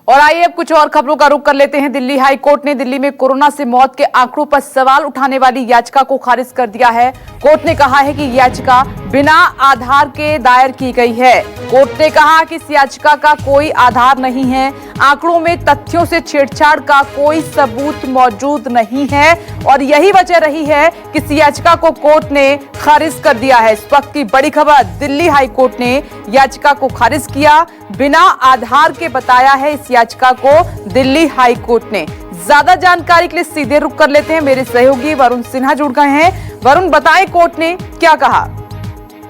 और आइए अब कुछ और खबरों का रुख कर लेते हैं। दिल्ली हाई कोर्ट ने दिल्ली में कोरोना से मौत के आंकड़ों पर सवाल उठाने वाली याचिका को खारिज कर दिया है। कोर्ट ने कहा है कि याचिका बिना आधार के दायर की गई है। कोर्ट ने कहा कि इस याचिका का कोई आधार नहीं है, आंकड़ों में तथ्यों से छेड़छाड़ का कोई सबूत मौजूद नहीं है और यही वजह रही है कि इस याचिका को कोर्ट ने खारिज कर दिया है। इस वक्त की बड़ी खबर, दिल्ली हाई कोर्ट ने याचिका को खारिज किया, बिना आधार के बताया है इस याचिका को दिल्ली हाई कोर्ट ने। ज्यादा जानकारी के लिए सीधे रुख कर लेते हैं, मेरे सहयोगी वरुण सिन्हा जुड़ गए हैं। वरुण, बताएं कोर्ट ने क्या कहा।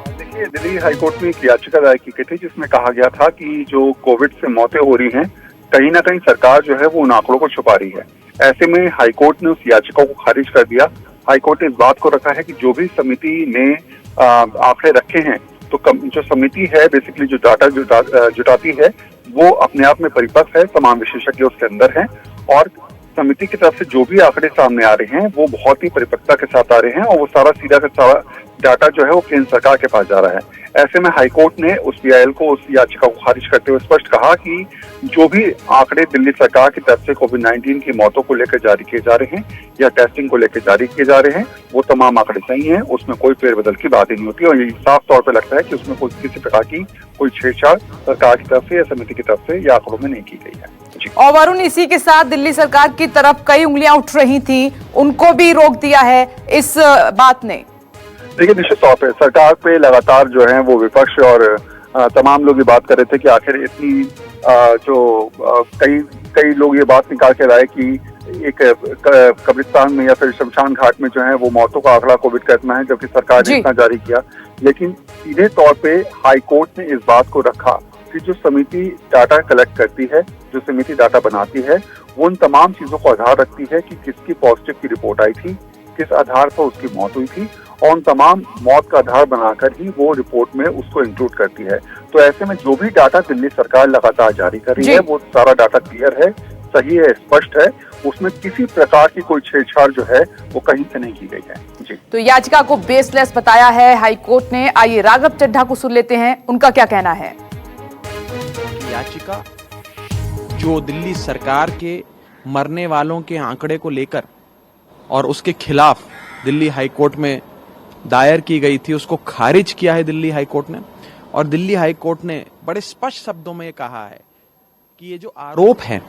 देखिए, दिल्ली हाई कोर्ट में एक याचिका दायर की गई थी जिसमें कहा गया था कि जो कोविड से मौतें हो रही हैं, कहीं ना कहीं सरकार जो है वो उन आंकड़ों को छुपा रही है। ऐसे में हाई कोर्ट ने उस याचिका को खारिज कर दिया। हाई कोर्ट ने इस बात को रखा है कि जो भी समिति ने आंकड़े रखे हैं, तो जो समिति है बेसिकली जो डाटा जुटाती है वो अपने आप में परिपक्व है, तमाम विशेषज्ञ उसके अंदर हैं और समिति की तरफ से जो भी आंकड़े सामने आ रहे हैं वो बहुत ही परिपक्वता के साथ आ रहे हैं और वो सारा सीधा का सारा डाटा जो है वो केंद्र सरकार के पास जा रहा है। ऐसे में हाईकोर्ट ने उस पीआईएल को उस याचिका को खारिज करते हुए स्पष्ट कहा कि जो भी आंकड़े दिल्ली सरकार की तरफ से कोविड-19 की मौतों को लेकर जारी किए जा रहे हैं या टेस्टिंग को लेकर जारी किए जा रहे हैं, वो तमाम आंकड़े सही हैं, उसमें कोई फेरबदल की बात ही नहीं होती और ये साफ तौर पर लगता है कि उसमें कोई किसी प्रकार की कोई छेड़छाड़ सरकार की तरफ से या समिति की तरफ से या आंकड़ों में नहीं की गई है। और वरुण, इसी के साथ दिल्ली सरकार की तरफ कई उंगलियां उठ रही थी, उनको भी रोक दिया है इस बात ने। देखिए, निश्चित तौर पे सरकार पे लगातार जो है वो विपक्ष और तमाम लोग ये बात कर रहे थे कि आखिर इतनी कई लोग ये बात निकाल के लाए कि एक कब्रिस्तान में या फिर शमशान घाट में जो है वो मौतों का आंकड़ा कोविड का इतना है, जबकि सरकार ने इतना जारी किया। लेकिन सीधे तौर पे हाई कोर्ट ने इस बात को रखा कि जो समिति डाटा कलेक्ट करती है, जो समिति डाटा बनाती है, वो उन तमाम चीजों को आधार रखती है कि किसकी पॉजिटिव की रिपोर्ट आई थी, किस आधार पर उसकी मौत हुई थी और उन तमाम मौत का आधार बनाकर ही वो रिपोर्ट में उसको इंक्लूड करती है। तो ऐसे में जो भी डाटा दिल्ली सरकार लगातार जारी कर रही है वो सारा डाटा क्लियर है, सही है, स्पष्ट है, उसमें किसी प्रकार की कोई छेड़छाड़ जो है वो कहीं से नहीं की गई है। जी, तो याचिका को बेसलेस बताया है हाई कोर्ट ने। आइए राघव चड्ढा को सुन लेते हैं, उनका क्या कहना है। याचिका जो दिल्ली सरकार के मरने वालों के आंकड़े को लेकर और उसके खिलाफ दिल्ली हाई कोर्ट में दायर की गई थी, उसको खारिज किया है दिल्ली हाई कोर्ट ने। और दिल्ली हाई कोर्ट ने बड़े स्पष्ट शब्दों में कहा है कि ये जो आरोप है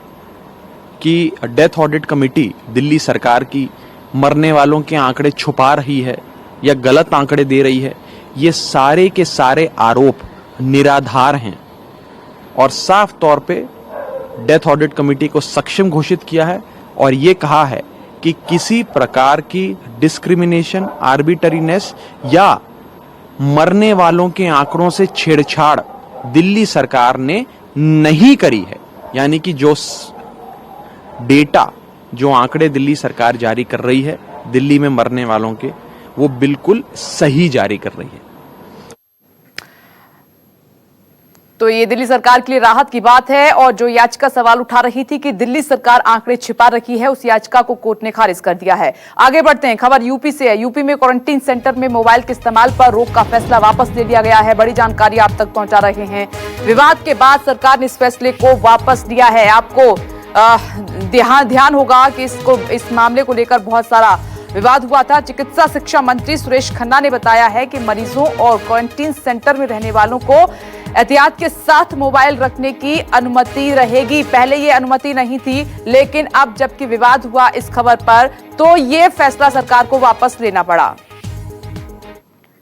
कि डेथ ऑडिट कमेटी दिल्ली सरकार की मरने वालों के आंकड़े छुपा रही है या गलत आंकड़े दे रही है, ये सारे के सारे आरोप निराधार हैं और साफ तौर पे डेथ ऑडिट कमेटी को सक्षम घोषित किया है और ये कहा है कि किसी प्रकार की डिस्क्रिमिनेशन, आर्बिटरीनेस या मरने वालों के आंकड़ों से छेड़छाड़ दिल्ली सरकार ने नहीं करी है। यानी कि जो डेटा, जो आंकड़े दिल्ली सरकार जारी कर रही है दिल्ली में मरने वालों के, वो बिल्कुल सही जारी कर रही है। तो ये दिल्ली सरकार के लिए राहत की बात है और जो याचिका सवाल उठा रही थी कि दिल्ली सरकार आंकड़े छिपा रखी है, उस याचिका को कोर्ट ने खारिज कर दिया है। आगे बढ़ते हैं, खबर यूपी से है। यूपी में क्वारंटीन सेंटर में मोबाइल के इस्तेमाल पर रोक का फैसला वापस ले लिया गया है। बड़ी जानकारी आप तक पहुंचा रहे हैं। विवाद के बाद सरकार ने इस फैसले को वापस लिया है। आपको ध्यान होगा कि इस मामले को लेकर बहुत सारा विवाद हुआ था। चिकित्सा शिक्षा मंत्री सुरेश खन्ना ने बताया है कि मरीजों और क्वारंटीन सेंटर में रहने वालों को एहतियात के साथ मोबाइल रखने की अनुमति रहेगी। पहले ये अनुमति नहीं थी, लेकिन अब जबकि विवाद हुआ इस खबर पर, तो ये फैसला सरकार को वापस लेना पड़ा।